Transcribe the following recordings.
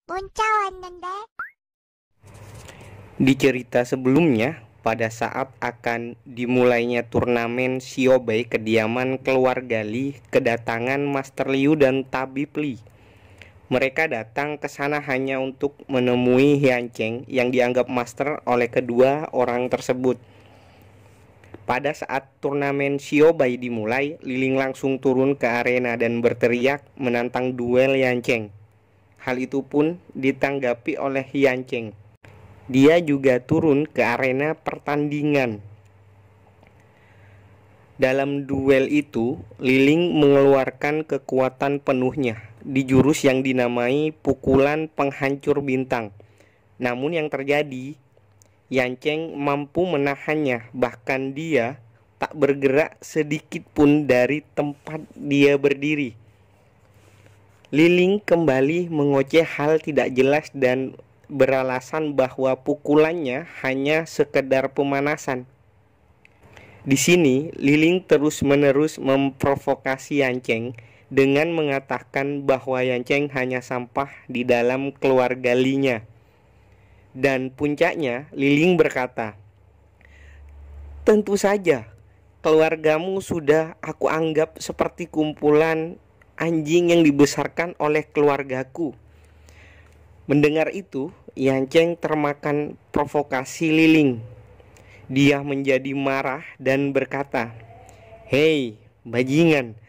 문자 왔는데? Di cerita sebelumnya, pada saat akan dimulainya turnamen Xiaobai, kediaman keluarga Li kedatangan Master Liu dan Tabib Li. Mereka datang ke sana hanya untuk menemui Hian Cheng yang dianggap master oleh kedua orang tersebut. Pada saat turnamen Xiaobai dimulai, Liling langsung turun ke arena dan berteriak menantang duel Hian Cheng. Hal itu pun ditanggapi oleh Hian Cheng. Dia juga turun ke arena pertandingan. Dalam duel itu, Liling mengeluarkan kekuatan penuhnya di jurus yang dinamai pukulan penghancur bintang. Namun yang terjadi, Hian Cheng mampu menahannya, bahkan dia tak bergerak sedikit pun dari tempat dia berdiri. Liling kembali mengoceh hal tidak jelas dan beralasan bahwa pukulannya hanya sekedar pemanasan. Di sini, Liling terus-menerus memprovokasi Hian Cheng dengan mengatakan bahwa Hian Cheng hanya sampah di dalam keluarga Li-nya. Dan puncaknya, Liling berkata, "Tentu saja, keluargamu sudah aku anggap seperti kumpulan anjing yang dibesarkan oleh keluargaku." Mendengar itu, Hian Cheng termakan provokasi Liling. Dia menjadi marah dan berkata, "Hei, bajingan,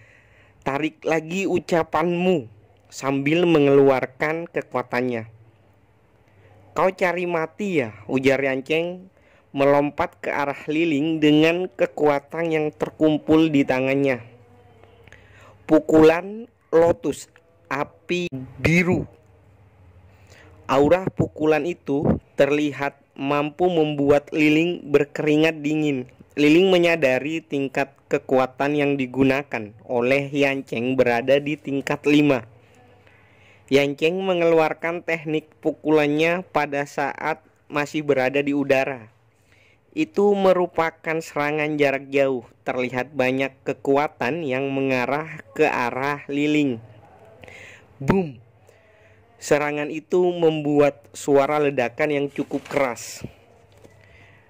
tarik lagi ucapanmu," sambil mengeluarkan kekuatannya. "Kau cari mati ya?" ujar Hian Cheng melompat ke arah Liling dengan kekuatan yang terkumpul di tangannya. Pukulan lotus, api biru. Aura pukulan itu terlihat mampu membuat Liling berkeringat dingin. Liling menyadari tingkat kekuatan yang digunakan oleh Hian Cheng berada di tingkat 5. Hian Cheng mengeluarkan teknik pukulannya pada saat masih berada di udara. Itu merupakan serangan jarak jauh. Terlihat banyak kekuatan yang mengarah ke arah Liling. Boom! Serangan itu membuat suara ledakan yang cukup keras.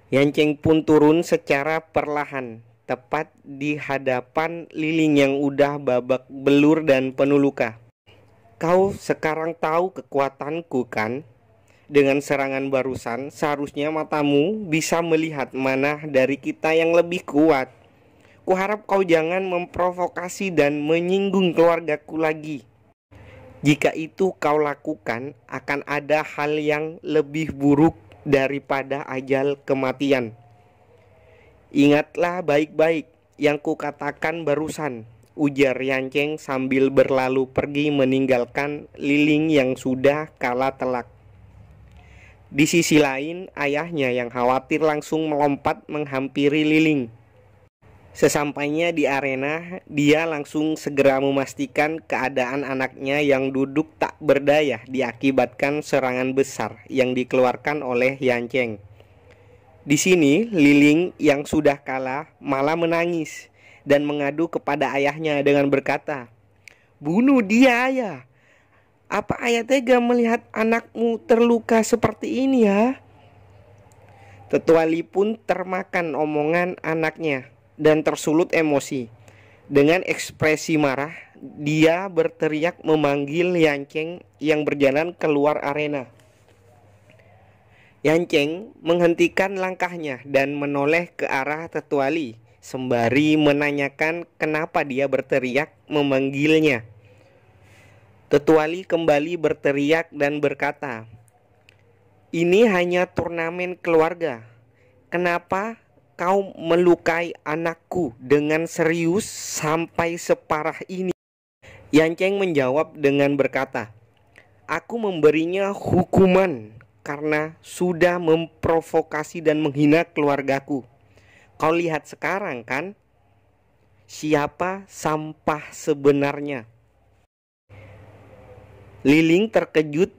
Hian Cheng pun turun secara perlahan, tepat di hadapan Liling yang udah babak belur dan penuh luka. "Kau sekarang tahu kekuatanku kan? Dengan serangan barusan, seharusnya matamu bisa melihat mana dari kita yang lebih kuat. Kuharap kau jangan memprovokasi dan menyinggung keluargaku lagi. Jika itu kau lakukan, akan ada hal yang lebih buruk daripada ajal kematian. Ingatlah baik-baik yang kukatakan barusan," ujar Hian Cheng sambil berlalu pergi meninggalkan Liling yang sudah kalah telak. Di sisi lain, ayahnya yang khawatir langsung melompat menghampiri Liling. Sesampainya di arena, dia langsung segera memastikan keadaan anaknya yang duduk tak berdaya diakibatkan serangan besar yang dikeluarkan oleh Hian Cheng. Di sini, Liling yang sudah kalah malah menangis dan mengadu kepada ayahnya dengan berkata, "Bunuh dia, ayah. Apa ayah tega melihat anakmu terluka seperti ini ya?" Tetua Li pun termakan omongan anaknya dan tersulut emosi. Dengan ekspresi marah, dia berteriak memanggil Hian Cheng yang berjalan keluar arena. Hian Cheng menghentikan langkahnya dan menoleh ke arah Tetua Li, sembari menanyakan kenapa dia berteriak memanggilnya. Tetua Li kembali berteriak dan berkata, "Ini hanya turnamen keluarga. Kenapa kau melukai anakku dengan serius sampai separah ini?" Hian Cheng menjawab dengan berkata, "Aku memberinya hukuman karena sudah memprovokasi dan menghina keluargaku. Kau lihat sekarang kan, siapa sampah sebenarnya." Liling terkejut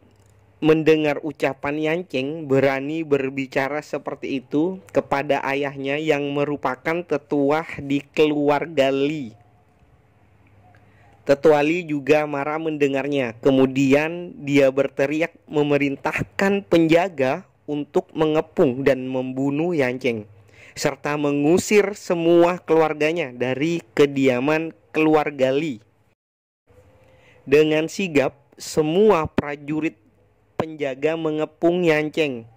mendengar ucapan Hian Cheng berani berbicara seperti itu kepada ayahnya yang merupakan tetua di keluarga Li. Tetua Li juga marah mendengarnya. Kemudian dia berteriak memerintahkan penjaga untuk mengepung dan membunuh Yanceng, serta mengusir semua keluarganya dari kediaman keluarga Li. Dengan sigap, semua prajurit penjaga mengepung Yanceng.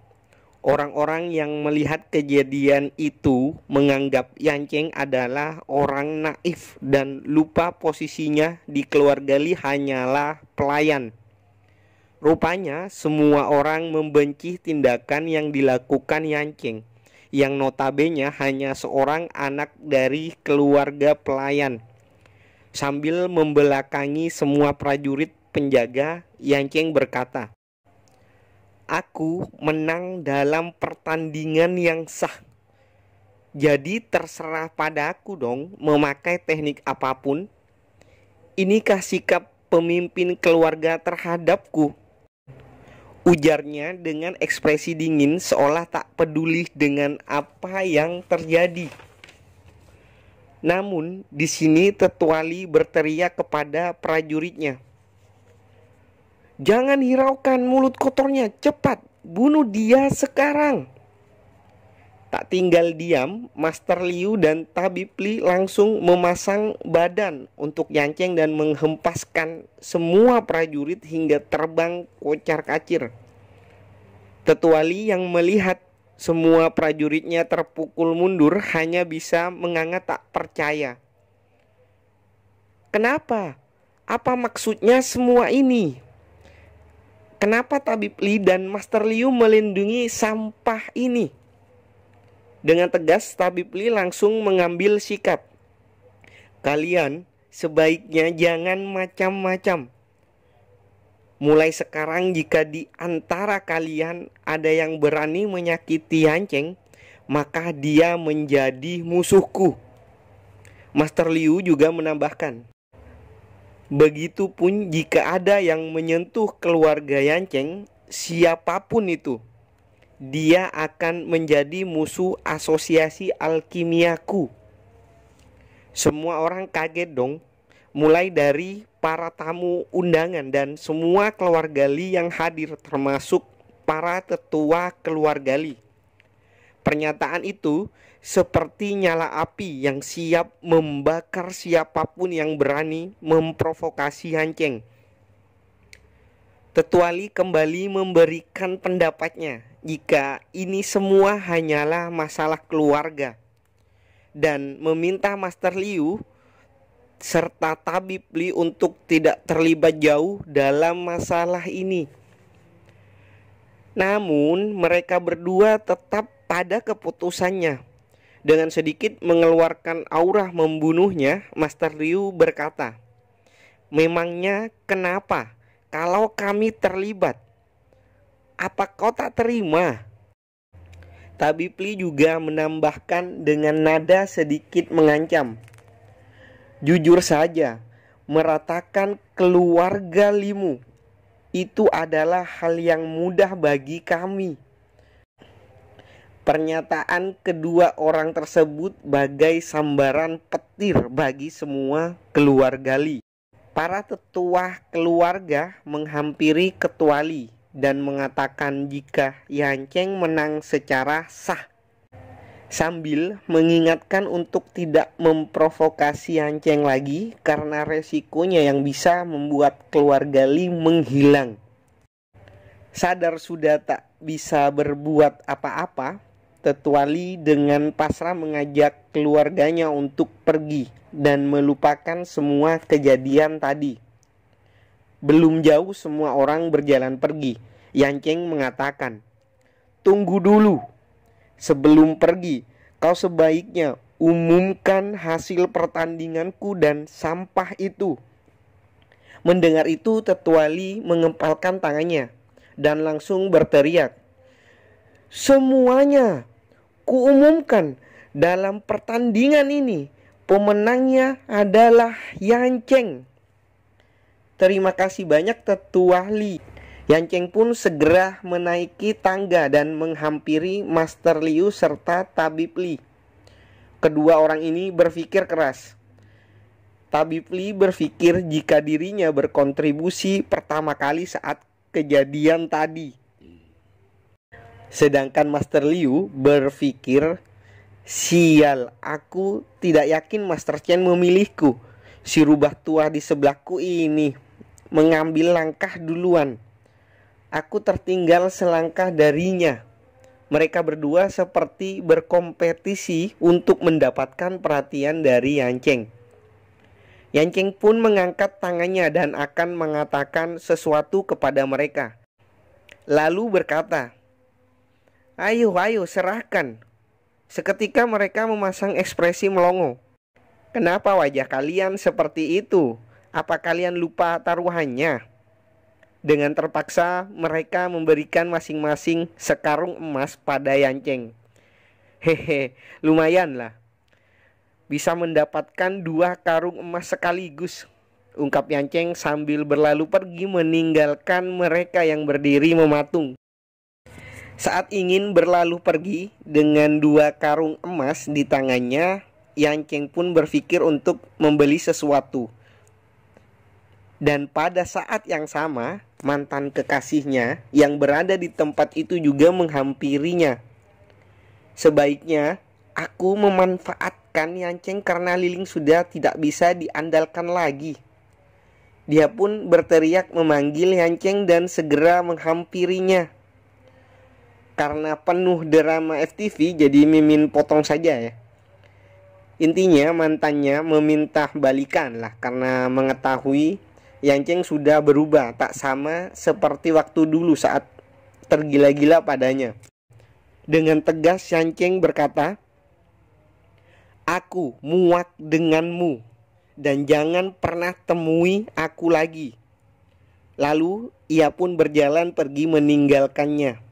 Orang-orang yang melihat kejadian itu menganggap Yanceng adalah orang naif dan lupa posisinya di keluarga Li hanyalah pelayan. Rupanya semua orang membenci tindakan yang dilakukan Yanceng, yang notabene hanya seorang anak dari keluarga pelayan. Sambil membelakangi semua prajurit penjaga, Yanceng berkata, "Aku menang dalam pertandingan yang sah. Jadi terserah padaku dong memakai teknik apapun. Inikah sikap pemimpin keluarga terhadapku?" Ujarnya dengan ekspresi dingin seolah tak peduli dengan apa yang terjadi. Namun di sini Tetua Li berteriak kepada prajuritnya, "Jangan hiraukan mulut kotornya, cepat bunuh dia sekarang." Tak tinggal diam, Master Liu dan Tabib Li langsung memasang badan untuk Yanceng dan menghempaskan semua prajurit hingga terbang kocar-kacir. Tetua Li yang melihat semua prajuritnya terpukul mundur hanya bisa menganga tak percaya. "Kenapa? Apa maksudnya semua ini? Kenapa Tabib Li dan Master Liu melindungi sampah ini?" Dengan tegas Tabib Li langsung mengambil sikap. "Kalian sebaiknya jangan macam-macam. Mulai sekarang jika di antara kalian ada yang berani menyakiti Yanceng, maka dia menjadi musuhku." Master Liu juga menambahkan, "Begitupun jika ada yang menyentuh keluarga Yanceng, siapapun itu, dia akan menjadi musuh asosiasi alkimiaku." Semua orang kaget dong, mulai dari para tamu undangan dan semua keluarga Li yang hadir, termasuk para tetua keluarga Li. Pernyataan itu seperti nyala api yang siap membakar siapapun yang berani memprovokasi Yanceng. Tetua Li kembali memberikan pendapatnya jika ini semua hanyalah masalah keluarga dan meminta Master Liu serta Tabib Li untuk tidak terlibat jauh dalam masalah ini. Namun mereka berdua tetap pada keputusannya. Dengan sedikit mengeluarkan aura membunuhnya, Master Liu berkata, "Memangnya kenapa kalau kami terlibat? Apa kau tak terima?" Tabib Li juga menambahkan dengan nada sedikit mengancam, "Jujur saja, meratakan keluarga Limu itu adalah hal yang mudah bagi kami." Pernyataan kedua orang tersebut bagai sambaran petir bagi semua keluarga Li. Para tetua keluarga menghampiri Ketua Li dan mengatakan jika Yanceng menang secara sah, sambil mengingatkan untuk tidak memprovokasi Yanceng lagi karena resikonya yang bisa membuat keluarga Li menghilang. Sadar sudah tak bisa berbuat apa-apa, Tetua Li dengan pasrah mengajak keluarganya untuk pergi dan melupakan semua kejadian tadi. Belum jauh semua orang berjalan pergi. Yanceng mengatakan, "Tunggu dulu. Sebelum pergi, kau sebaiknya umumkan hasil pertandinganku dan sampah itu." Mendengar itu, Tetua Li mengepalkan tangannya dan langsung berteriak, "Semuanya kuumumkan dalam pertandingan ini, pemenangnya adalah Yanceng." Terima kasih banyak Tetua Li. Yanceng pun segera menaiki tangga dan menghampiri Master Liu serta Tabib Li. Kedua orang ini berpikir keras. Tabib Li berpikir jika dirinya berkontribusi pertama kali saat kejadian tadi. Sedangkan Master Liu berpikir, sial, aku tidak yakin Master Chen memilihku. Si rubah tua di sebelahku ini mengambil langkah duluan. Aku tertinggal selangkah darinya. Mereka berdua seperti berkompetisi untuk mendapatkan perhatian dari Yan Cheng. Yan Cheng pun mengangkat tangannya dan akan mengatakan sesuatu kepada mereka. Lalu berkata, "Ayo, ayo, serahkan." Seketika mereka memasang ekspresi melongo. "Kenapa wajah kalian seperti itu? Apa kalian lupa taruhannya?" Dengan terpaksa mereka memberikan masing-masing sekarung emas pada Yan Cheng. "Hehe, lumayanlah. Bisa mendapatkan 2 karung emas sekaligus," ungkap Yan Cheng sambil berlalu pergi meninggalkan mereka yang berdiri mematung. Saat ingin berlalu pergi dengan 2 karung emas di tangannya, Yan Cheng pun berpikir untuk membeli sesuatu. Dan pada saat yang sama, mantan kekasihnya yang berada di tempat itu juga menghampirinya. "Sebaiknya aku memanfaatkan Yan Cheng karena Liling sudah tidak bisa diandalkan lagi." Dia pun berteriak memanggil Yan Cheng dan segera menghampirinya. Karena penuh drama FTV, jadi Mimin potong saja ya. Intinya mantannya meminta balikan lah karena mengetahui Yan Cheng sudah berubah, tak sama seperti waktu dulu saat tergila-gila padanya. Dengan tegas Yan Cheng berkata, "Aku muak denganmu dan jangan pernah temui aku lagi." Lalu ia pun berjalan pergi meninggalkannya.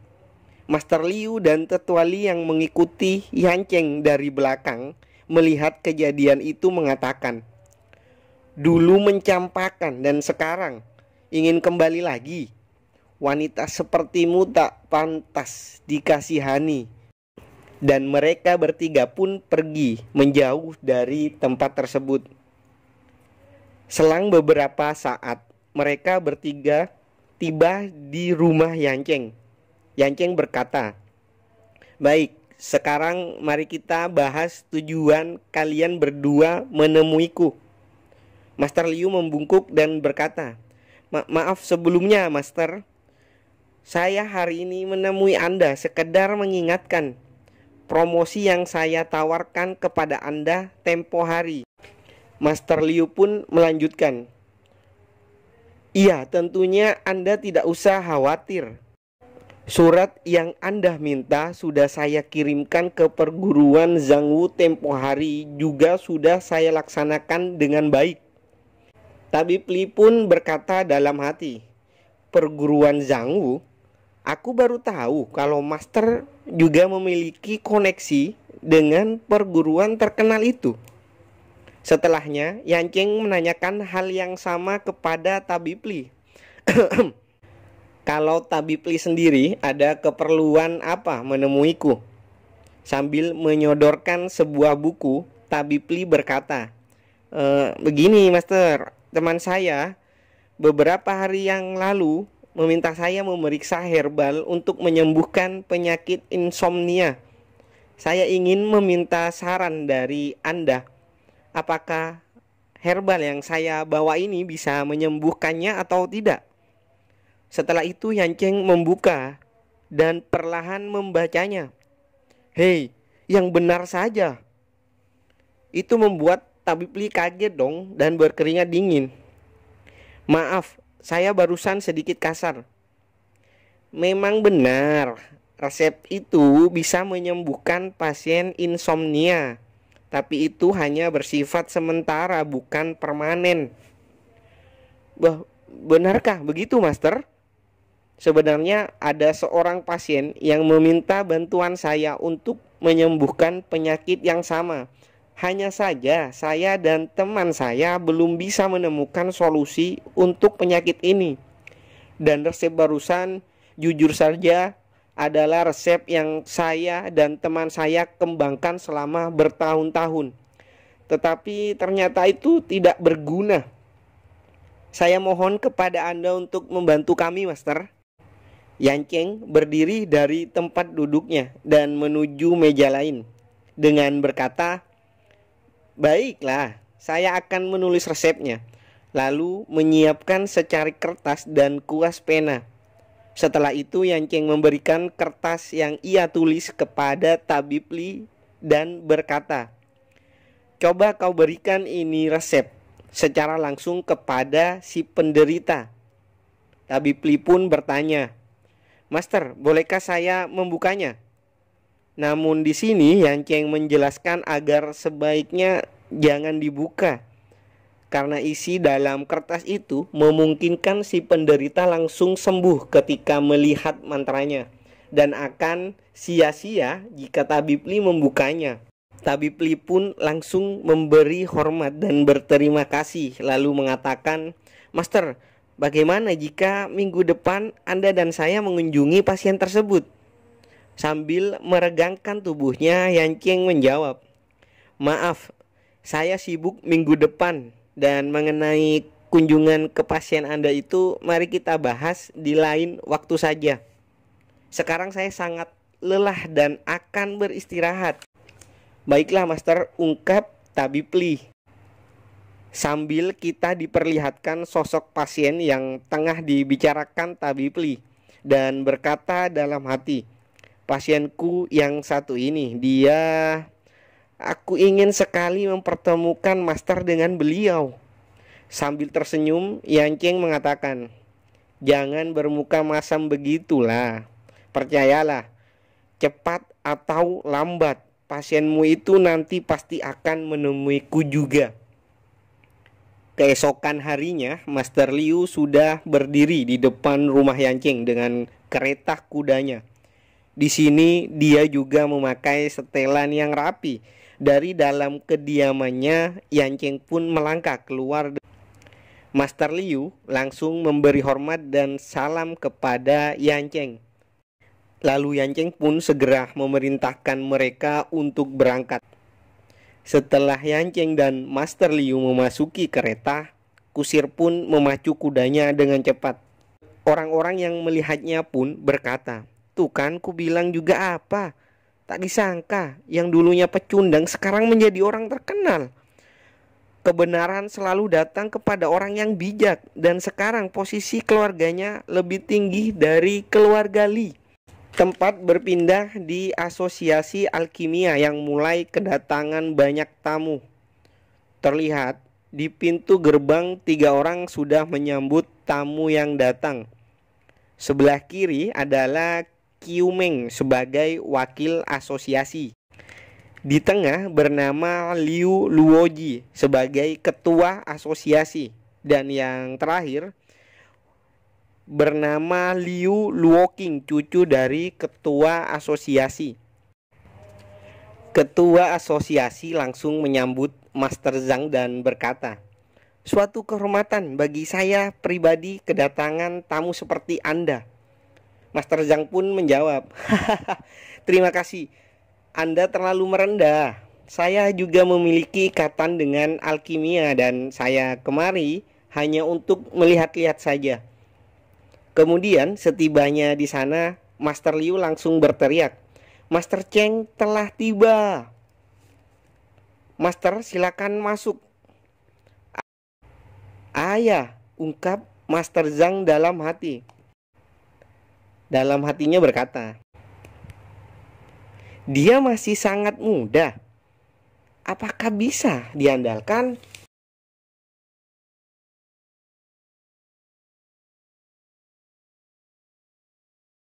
Master Liu dan Tetua Li yang mengikuti Yan Cheng dari belakang melihat kejadian itu mengatakan, "Dulu mencampakkan dan sekarang ingin kembali lagi. Wanita sepertimu tak pantas dikasihani." Dan mereka bertiga pun pergi menjauh dari tempat tersebut. Selang beberapa saat, mereka bertiga tiba di rumah Yan Cheng. Yan Cheng berkata, "Baik, sekarang mari kita bahas tujuan kalian berdua menemuiku." Master Liu membungkuk dan berkata, Maaf sebelumnya, Master. Saya hari ini menemui Anda sekedar mengingatkan promosi yang saya tawarkan kepada Anda tempo hari." Master Liu pun melanjutkan, "Iya, tentunya Anda tidak usah khawatir. Surat yang Anda minta sudah saya kirimkan ke perguruan Zhangwu tempo hari, juga sudah saya laksanakan dengan baik." Tabib Li pun berkata dalam hati, "Perguruan Zhangwu? Aku baru tahu kalau Master juga memiliki koneksi dengan perguruan terkenal itu." Setelahnya, Yan Cheng menanyakan hal yang sama kepada Tabib Li. "Kalau Tabib Li sendiri ada keperluan apa menemuiku?" Sambil menyodorkan sebuah buku, Tabib Li berkata, "Begini, Master, teman saya beberapa hari yang lalu meminta saya memeriksa herbal untuk menyembuhkan penyakit insomnia. Saya ingin meminta saran dari Anda. Apakah herbal yang saya bawa ini bisa menyembuhkannya atau tidak?" Setelah itu Yan Cheng membuka dan perlahan membacanya. "Hei, yang benar saja." Itu membuat Tabib Li kaget dong dan berkeringat dingin. "Maaf, saya barusan sedikit kasar. Memang benar, resep itu bisa menyembuhkan pasien insomnia. Tapi itu hanya bersifat sementara, bukan permanen." "Benarkah begitu, Master?" "Sebenarnya ada seorang pasien yang meminta bantuan saya untuk menyembuhkan penyakit yang sama. Hanya saja saya dan teman saya belum bisa menemukan solusi untuk penyakit ini. Dan resep barusan jujur saja adalah resep yang saya dan teman saya kembangkan selama bertahun-tahun. tetapi ternyata itu tidak berguna. Saya mohon kepada Anda untuk membantu kami, Master. Yanceng berdiri dari tempat duduknya dan menuju meja lain dengan berkata, "Baiklah, saya akan menulis resepnya." Lalu menyiapkan secari kertas dan kuas pena. Setelah itu Yanceng memberikan kertas yang ia tulis kepada Tabib Li dan berkata, "Coba kau berikan ini resep secara langsung kepada si penderita." Tabib Li pun bertanya, "Master, bolehkah saya membukanya?" Namun di sini Yanceng menjelaskan agar sebaiknya jangan dibuka, karena isi dalam kertas itu memungkinkan si penderita langsung sembuh ketika melihat mantranya, dan akan sia-sia jika Tabib Li membukanya. Tabib Li pun langsung memberi hormat dan berterima kasih, lalu mengatakan, "Master, bagaimana jika minggu depan Anda dan saya mengunjungi pasien tersebut?" Sambil meregangkan tubuhnya, Yanceng menjawab, "Maaf, saya sibuk minggu depan, dan mengenai kunjungan ke pasien Anda itu mari kita bahas di lain waktu saja. Sekarang saya sangat lelah dan akan beristirahat." "Baiklah, Master," ungkap Tabib Li, sambil kita diperlihatkan sosok pasien yang tengah dibicarakan Tabib Li, dan berkata dalam hati, "Pasienku yang satu ini, aku ingin sekali mempertemukan Master dengan beliau." Sambil tersenyum, Yanceng mengatakan, "Jangan bermuka masam begitulah. Percayalah, cepat atau lambat, pasienmu itu nanti pasti akan menemuiku juga." Keesokan harinya, Master Liu sudah berdiri di depan rumah Yanceng dengan kereta kudanya. Di sini dia juga memakai setelan yang rapi. Dari dalam kediamannya, Yanceng pun melangkah keluar. Master Liu langsung memberi hormat dan salam kepada Yanceng. Lalu Yanceng pun segera memerintahkan mereka untuk berangkat. Setelah Yanceng dan Master Liu memasuki kereta, kusir pun memacu kudanya dengan cepat. Orang-orang yang melihatnya pun berkata, "Tuh kan, ku bilang juga apa? Tak disangka yang dulunya pecundang sekarang menjadi orang terkenal. Kebenaran selalu datang kepada orang yang bijak, dan sekarang posisi keluarganya lebih tinggi dari keluarga Li." Tempat berpindah di Asosiasi Alkimia yang mulai kedatangan banyak tamu. Terlihat di pintu gerbang 3 orang sudah menyambut tamu yang datang. Sebelah kiri adalah Qiu Meng sebagai wakil asosiasi. Di tengah bernama Liu Luoji sebagai ketua asosiasi. Dan yang terakhir bernama Liu Luoqing, cucu dari ketua asosiasi. Ketua asosiasi langsung menyambut Master Zhang dan berkata, "Suatu kehormatan bagi saya pribadi kedatangan tamu seperti Anda." Master Zhang pun menjawab, "Terima kasih, Anda terlalu merendah. Saya juga memiliki ikatan dengan alkimia dan saya kemari hanya untuk melihat-lihat saja." Kemudian setibanya di sana, Master Liu langsung berteriak, "Master Cheng telah tiba. Master, silakan masuk." "Ayah," ungkap Master Zhang dalam hati. Dalam hatinya berkata, "Dia masih sangat muda. Apakah bisa diandalkan?"